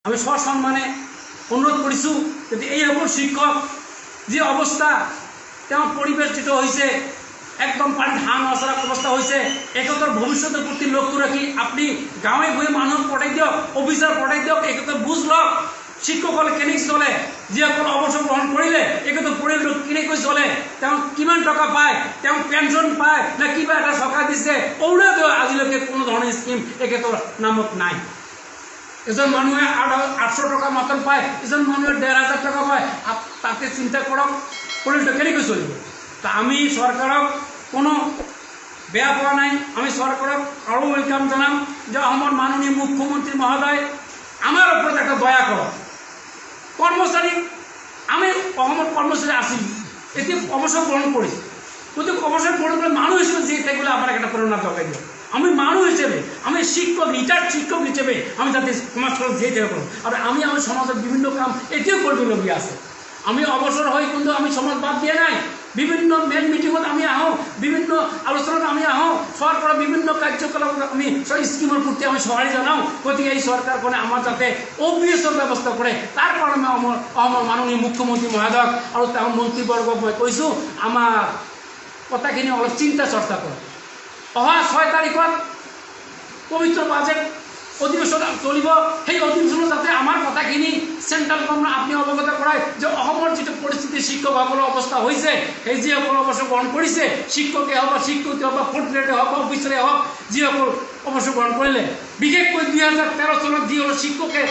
আমি সসম্মানে অনুৰোধ কৰিছোঁ যদি এইসকল শিক্ষক যি অৱস্থা তেওঁ পৰিৱেষ্টিত হৈছে একদম পানীত হাঁহ নচৰা অৱস্থা হৈছে একতৰ ভৱিষ্যতৰ প্ৰতি লক্ষ্য ৰাখি আপুনি গাঁৱে ভূঞে মানুহক পঠাই দিয়ক অফিচাৰ পঠাই দিয়ক একতৰ বুজ লওক শিক্ষকসকলে কেনেকৈ চলে যিসকল অৱসৰ গ্ৰহণ কৰিলে একতৰ পৰিয়ালটো কেনেকৈ চলে তেওঁ কিমান টকা পায় তেওঁ পেঞ্চন পায় নে কিবা এটা চৰকাৰ দিছে অৰুণোদয় আজিলৈকে কোনো ধৰণৰ স্কিম একেতৰ নামত নাই এজন মানুহে 800 টকা মাত্ৰ পায় এজন মানুহে 1500 টকা পায় তাতে চিন্তা কৰক পৰিয়ালটো কেনেকৈ চলিব তা আমি চৰকাৰক কোনো বেয়া পোৱা নাই আমি চৰকাৰক আৰু ওয়েলকাম জনাম যে অসমৰ মাননীয় মুখ্যমন্ত্ৰী মহোদয় আমাৰ ওপৰত এটা দয়া কৰক কৰ্মচাৰী আমি অসমৰ কৰ্মচাৰী আছিল এতিয়া অৱসৰ গ্ৰহণ কৰিছোঁ গতিকে অৱসৰ গ্ৰহণ কৰি মানুহ হিচাপে যে থাকিবলৈ আপোনাক এটা প্ৰেৰণা জগাই দিয়ক আমি মানুহ হিচাপে আমি শিক্ষক ৰিটায়াৰ্ড শিক্ষক হিচাপে আমি যাতে সমাজখনত জীয়াই থাকিব পাৰোঁ আৰু আমি সমাজৰ বিভিন্ন কাম এতিয়াও কৰিবলগীয়া আছে আমি অৱসৰ হৈ কিন্তু আমি সমাজ বাদ দিয়া নাই বিভিন্ন মেন মিটিঙত আমি আহোঁ বিভিন্ন আলোচনাত আমি আহোঁ চৰকাৰৰ বিভিন্ন কাৰ্যকলাপত আমি স্কিমৰ প্ৰতি আমি সঁহাৰি জনাওঁ গতিকে এই চৰকাৰখনে আমাৰ যাতে OPS ব্যৱস্থা কৰে তাৰ কাৰণে অসমৰ মাননীয় মুখ্যমন্ত্ৰী মহোদয়ক আৰু তেওঁৰ মন্ত্ৰীবৰ্গক মই কৈছোঁ আমাৰ কথাখিনি অলপ চিন্তা চৰ্চা কৰক অহা 6 তাৰিখত পবিত্ৰ বাজেট অধিৱেশন চলিব সেই অধিৱেশনত যাতে আমাৰ কথাখিনি চেণ্ট্ৰেল গভৰ্ণমেণ্ট আপুনি অৱগত কৰায় যে অসমৰ যিটো পৰিস্থিতি শিক্ষকসকলৰ অৱস্থা হৈছে সেই যিসকল অৱসৰ গ্ৰহণ কৰিছে শিক্ষকে হওক বা শিক্ষয়িত্ৰী হওক বা ফ'ৰ্থ গ্ৰেডে হওক বা অফিচাৰে হওক যিসকল অৱসৰ গ্ৰহণ কৰিলে বিশেষকৈ 2013 চনত যিসকল শিক্ষকে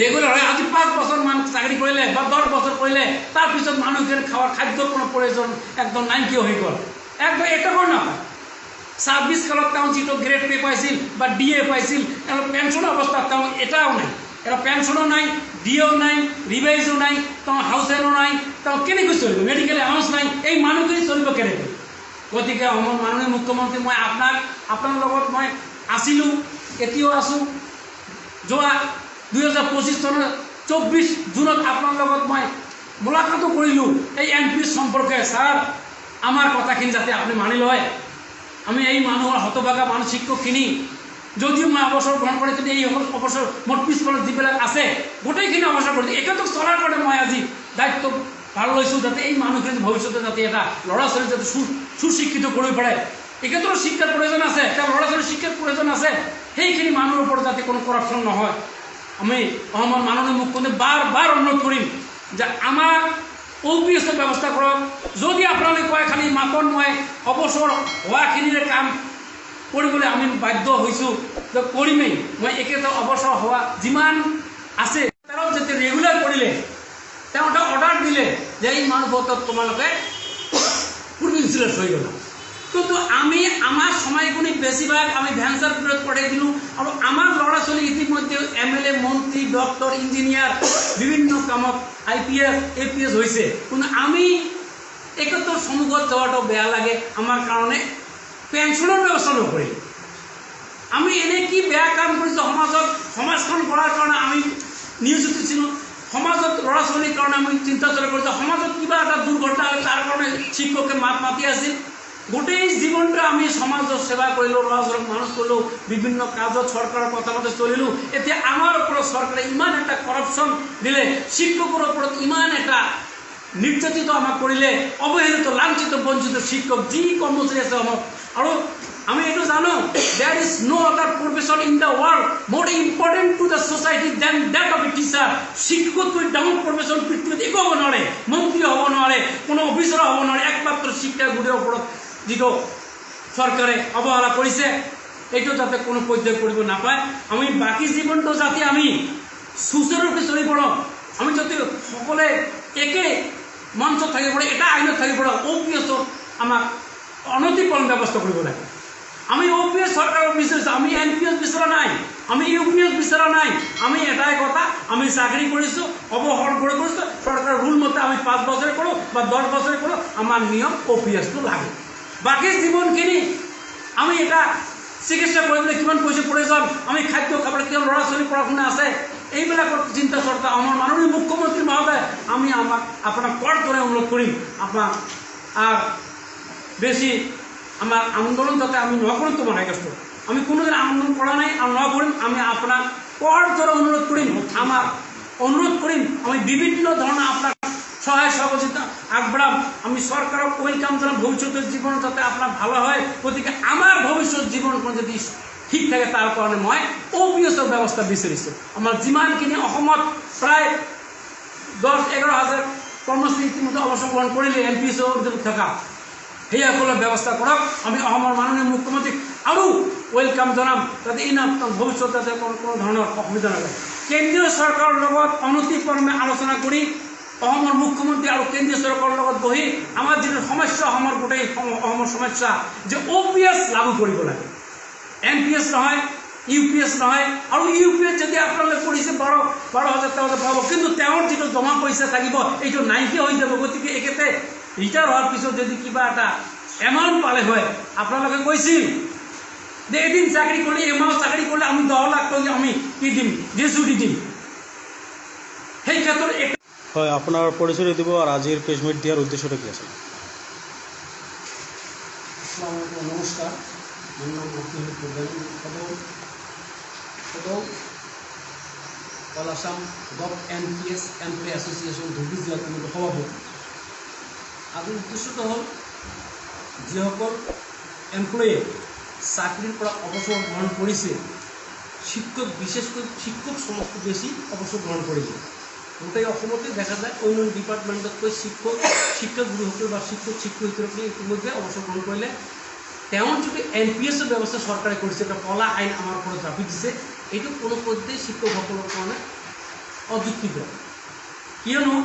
ৰেগুলাৰ হয় আজি 5 বছৰমান চাকৰি কৰিলে বা 10 বছৰ কৰিলে তাৰপিছত মানুহখিনি খাৱাৰ খাদ্যৰ কোনো প্ৰয়োজন একদম নাইকিয়া হৈ গ'ল একদম এটকাও নাপায় 26 কালত তেওঁ যিটো গ্ৰেড পে পাইছিল বা DA পাইছিল পেঞ্চনৰ অৱস্থাত তেওঁ এটাও নাই এটা পেঞ্চনো নাই DAও নাই ৰিভাইজো নাই তেওঁ হাউচ ৰেণ্টো নাই তেওঁ কেনেকৈ চলিব মেডিকেল এলাউন্স নাই এই মানুহখিনি চলিব কেনেকৈ গতিকে অসমৰ মাননীয় মুখ্যমন্ত্ৰী মই আপোনাৰ লগত মই আছিলোঁ এতিয়াও আছোঁ যোৱা 2025 চনৰ 24 জুনত আপোনাৰ লগত মই মুলাকাতো কৰিলোঁ এই MP সম্পৰ্কে ছাৰ আমাৰ কথাখিনি যাতে আপুনি মানি লয় আমি এই মানুহৰ হতভাগা মানুহ শিক্ষকখিনি যদিও মই অৱসৰ গ্ৰহণ কৰি যদি এই অৱসৰ মোৰ পিছফালত যিবিলাক আছে গোটেইখিনি অৱসৰ কৰিছোঁ একেতো চলাৰ কাৰণে মই আজি দায়িত্ব ভাল লৈছোঁ যাতে এই মানুহখিনি ভৱিষ্যতে যাতে এটা ল'ৰা ছোৱালী যাতে সুশিক্ষিত কৰিব পাৰে একেতো শিক্ষাৰ প্ৰয়োজন আছে এটা ল'ৰা ছোৱালীৰ শিক্ষাৰ প্ৰয়োজন আছে সেইখিনি মানুহৰ ওপৰত যাতে কোনো কৰাপশ্যন নহয় আমি অসমৰ মাননীয় মুখ্যমন্ত্ৰী বাৰ অনুৰোধ কৰিম যে আমাৰ OPS ব্যৱস্থা কৰক যদি আপোনালোকে কয় খালি মাতন মই অৱসৰ হোৱাখিনিৰে কাম কৰিবলৈ আমি বাধ্য হৈছোঁ যে কৰিমেই মই একেটা অৱসৰ হোৱা যিমান আছে তেওঁ যেতিয়া ৰেগুলাৰ কৰিলে তেওঁ এটা অৰ্ডাৰ দিলে যে এই মানুহবোৰক তোমালোকে ইনচুৰেঞ্চ হৈ গ'ল কিন্তু আমি আমাৰ সময়খিনি বেছিভাগ আমি ভেঞ্চাৰ পিৰিয়ড পঠাই দিলোঁ আৰু আমাৰ ল'ৰা ছোৱালী ইতিমধ্যে MLA মন্ত্ৰী ডক্টৰ ইঞ্জিনিয়াৰ বিভিন্ন কামত IPS APS হৈছে কিন্তু আমি একেতৰ সন্মুখত যোৱাটো বেয়া লাগে আমাৰ কাৰণে পেঞ্চনৰ ব্যৱস্থা নকৰি আমি এনে কি বেয়া কাম কৰিছোঁ সমাজখন কৰাৰ কাৰণে আমি নিয়োজিত ছিলোঁ সমাজত ল'ৰা ছোৱালীৰ কাৰণে আমি চিন্তা চৰ্চা কৰিছোঁ সমাজত কিবা এটা দুৰ্ঘটনা হ'লে তাৰ কাৰণে শিক্ষকে মাতি আছিল গোটেই জীৱনটো আমি সমাজৰ সেৱা কৰিলোঁ ল'ৰা ছোৱালীক মানুহ কৰিলোঁ বিভিন্ন কাজত চৰকাৰৰ কথা মতে চলিলোঁ এতিয়া আমাৰ ওপৰত চৰকাৰে ইমান এটা কৰাপশ্যন দিলে শিক্ষকৰ ওপৰত ইমান এটা নিৰ্যাতিত আমাক কৰিলে অৱহেলিত লাঞ্ছিত বঞ্চিত শিক্ষক যি কৰ্মচাৰী আছে আমাক আৰু আমি এইটো জানো there is no other profession in the world more important to the society than that of a teacher শিক্ষকতকৈ ডাঙৰ প্ৰফেশ্যন পৃথিৱীত একো হ'ব নোৱাৰে মন্ত্ৰী হ'ব নোৱাৰে কোনো অফিচাৰ হ'ব নোৱাৰে একমাত্ৰ শিক্ষাগুৰুৰ ওপৰত যিটো চৰকাৰে অৱহেলা কৰিছে এইটো যাতে কোনো পৰ্যায় কৰিব নাপায় আমি বাকী জীৱনটো যাতে আমি সুচাৰুৰূপে চলি পৰোঁ আমি যাতে সকলোৱে একে মঞ্চত থাকিব পাৰোঁ এটা আইনত থাকিব পাৰোঁ OPS আমাক অনতিপলম ব্যৱস্থা কৰিব লাগে আমি OPS চৰকাৰক বিচাৰিছোঁ আমি NPS বিচৰা নাই আমি UPS বিচৰা নাই আমি এটাই কথা আমি চাকৰি কৰিছোঁ অৱসৰ কৰিছোঁ চৰকাৰৰ ৰুল মতে আমি 5 বছৰে কৰোঁ বা 10 বছৰে কৰোঁ আমাৰ নিয়ম OPSটো লাগে বাকী জীৱনখিনি আমি এটা চিকিৎসা কৰিবলৈ কিমান পইচা প্ৰয়োজন আমি খাদ্য খাবলৈ কিমান ল'ৰা ছোৱালী পঢ়া শুনা আছে এইবিলাকৰ চিন্তা চৰ্চা আমাৰ মাননীয় মুখ্যমন্ত্ৰী মহোদয় আমি আপোনাক কৰ দৰে অনুৰোধ কৰিম আপোনাক আর বেশি আমার আন্দোলন যাতে আমি নকরি তোমার কষ্ট আমি কোনোদিন আন্দোলন করা নাই আর নকরিম আমি আপনার করজোড়ে অনুরোধ করিম আমার অনুরোধ করিম আমি বিভিন্ন ধরনের আপনার সহায় সহযোগিতা আগবাড়াম আমি সরকারক ওয়েলকাম জানাম ভবিষ্যতের জীবন যাতে আপনার ভালো হয় গতিকে আমার ভবিষ্যৎ জীবন যদি ঠিক থাকে তাৰ কাৰণে মই OPSৰ ব্যৱস্থা বিচাৰিছোঁ আমাৰ যিমানখিনি অসমত প্ৰায় 10-11 হাজাৰ কৰ্মচাৰী ইতিমধ্যে অৱসৰ গ্ৰহণ কৰিলে MPSৰ অধীনত থকা সেইসকলৰ ব্যৱস্থা কৰক আমি অসমৰ মাননীয় মুখ্যমন্ত্ৰীক আৰু ওয়েলকাম জানাম যাতে এই ভবিষ্যৎ যাতে কোনো ধৰণৰ অসুবিধা নহয় কেন্দ্ৰীয় চৰকাৰৰ লগত অনতিপলমে আলোচনা কৰি অসমৰ মুখ্যমন্ত্ৰী আৰু কেন্দ্ৰীয় চৰকাৰৰ লগত বহি আমাৰ যিটো সমস্যা অসমৰ গোটেই অসমৰ সমস্যা যে OPS লাগু কৰিব লাগে MPS নহয় UPS নহয় আৰু UPS যদি আপোনালোকে কৰিছে 12,000 টকা পাব কিন্তু তেওঁৰ যিটো জমা পইচা থাকিব এইটো নাইকিয়া হৈ যাব গতিকে একেতে ৰিটায়াৰ হোৱাৰ পিছত যদি কিবা এটা এমাউণ্ট পালে হয় আপোনালোকে কৈছিল যে এদিন চাকৰি কৰিলে এমাহ চাকৰি কৰিলে আমি 10 লাখ টকা আমি কি দিম গ্ৰেচুইটি দিম সেই ক্ষেত্ৰত হয় আপোনাৰ পৰিচয় দিব আৰু আজিৰ প্ৰেছ মিট দিয়াৰ উদ্দেশ্যটো কি আছে নমস্কাৰ মোৰ নাম অখিল প্ৰধান all Assam gov MPS employee association Dhubri জিলা কমিটিৰ সভাপতি আজিৰ উদ্দেশ্যটো হ'ল যিসকল এমপ্লয়ীয়ে চাকৰিৰ পৰা অৱসৰ গ্ৰহণ কৰিছে শিক্ষক বিশেষকৈ শিক্ষক সমাজটো বেছি অৱসৰ গ্ৰহণ কৰিছে গোটেই অসমতে দেখা যায় অন্য ডিপাৰ্টমেণ্টতকৈ শিক্ষকগুৰুসকল বা শিক্ষয়িত্ৰীসকলে ইতিমধ্যে অৱসৰ গ্ৰহণ কৰিলে তেওঁৰ যিটো MPSৰ ব্যৱস্থা চৰকাৰে কৰিছে এটা কলা আইন আমাৰ ওপৰত জাপি দিছে এইটো কোনো পধ্যেই শিক্ষকসকলৰ কাৰণে অযুক্তিকৰ কিয়নো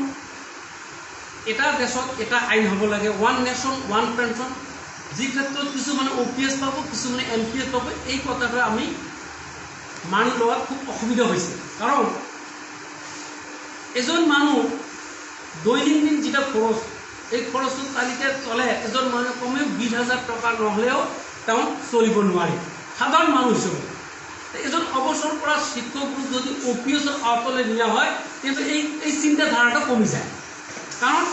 এটা দেশত এটা আইন হ'ব লাগে ওৱান নেশ্যন ওৱান পেঞ্চন যি ক্ষেত্ৰত কিছুমানে OPS পাব কিছুমানে MPS পাব এই কথাটো আমি মানি লোৱাত খুব অসুবিধা হৈছে কাৰণ এজন মানুহ দৈনন্দিন যেটা খরচ এই খরচের তালিকায় চলে এজন মানুষ কমেও 20,000 টাকা নহলেও তেও চলিব নোৱাৰে সাধাৰণ মানুষ হিসেবে এজন অবসৰ কৰা শিক্ষক যদি OPSৰ আওতালৈ নিয়া হয় কিন্তু এই চিন্তাধাৰাটা কমি যায় কাৰণ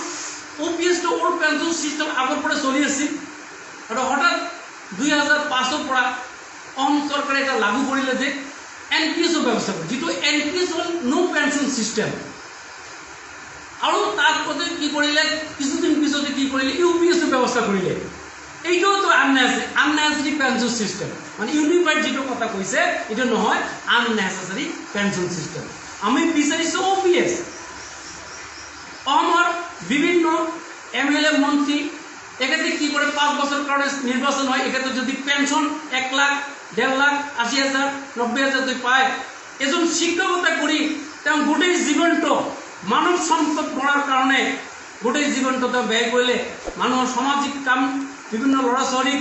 OPSটো ওল্ড পেনশন সিস্টেম আগৰ পৰা চলি আছিল আৰু হঠাৎ 2005ৰ পৰা অসম চৰকাৰে এটা লাগু কৰিলে যে NPSৰ ব্যৱস্থা কৰে যেটো NPS হ'ল নো পেনশন সিস্টেম আৰু তাৰ পদে কি কৰিলে কিছুদিন পিছতে কি কৰিলে UPSৰ ব্যৱস্থা কৰিলে এইটো তো আননেসেসারি পেনশন সিস্টেম মানে ইউনিফাইড যেটো কথা কৈছে এটা নহয় আননেসেসারি পেনশন সিস্টেম আমি বিচাৰিছো OPS অসমৰ বিভিন্ন MLA মন্ত্ৰী একেতে কি কৰে 5 বছৰ কাৰণে নিৰ্বাচন হয় একেতে যদি পেনশন 1 লাখ 1.5 লাখ 80,000 90,000 দুই পায় এজন শিক্ষকতা কৰি তেওঁ গোটেই জীৱনটো মানৱ সম্পদ গঢ়াৰ কাৰণে গোটেই জীৱনটো তেওঁ ব্যয় কৰিলে মানুহৰ সামাজিক কাম বিভিন্ন ল'ৰা ছোৱালীক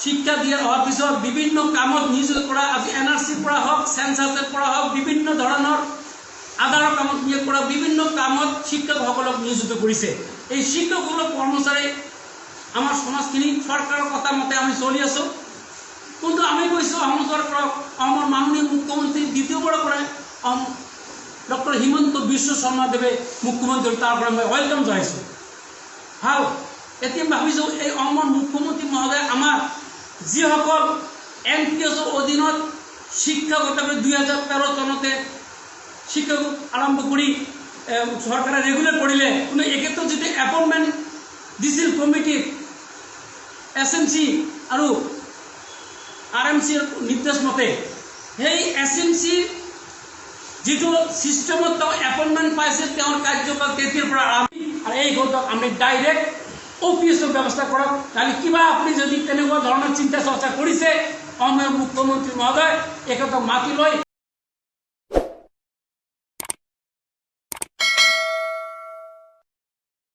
শিক্ষা দিয়াৰ হোৱাৰ পিছত বিভিন্ন কামত নিয়োজিত কৰা আজি NRCৰ পৰা হওক সেন্সাছৰ পৰা হওক বিভিন্ন ধৰণৰ আধাৰৰ কামত নিয়োগ কৰা বিভিন্ন কামত শিক্ষকসকলক নিয়োজিত কৰিছে এই শিক্ষকসকলক কৰ্মচাৰী আমাৰ সমাজখিনি সৰকাৰৰ কথা মতে আমি চলি আছো কিন্তু আমি কৈছো অসম চৰকাৰক অসমৰ মাননীয় মুখ্যমন্ত্ৰী দ্বিতীয়বাৰৰ পৰা ডক্টৰ হিমন্ত বিশ্ব শৰ্মা দেৱে মুখ্যমন্ত্ৰী তাৰ পৰা মই ওয়েলকাম জনাইছো ভাল এতিয়া ভাবিছো এই অসমৰ মুখ্যমন্ত্ৰী মহোদয় আমাৰ যিসকল MPSৰ অধীনত শিক্ষকতাবে 2013 চনতে শিক্ষক আৰম্ভ কৰি সৰকাৰে ৰেগুলাৰ কৰিলে কিন্তু একেতো যদি এপয়েন্টমেন্ট দিছিল কমিটি SMC আৰু RMC নিৰ্দেশ মতে সেই SMC যেটো সিস্টেমত এপয়েন্টমেন্ট পাইছিল তেওঁৰ কাৰ্যকাল তেতিয়াৰ পৰা আৰু এই গতক আমি ডাইৰেক্ট OPSৰ ব্যৱস্থা কৰক খালি কিবা আপুনি যদি তেনেকুৱা ধৰণৰ চিন্তা চৰ্চা কৰিছে অসমৰ মুখ্যমন্ত্ৰী মহোদয় একতা মাতি লৈ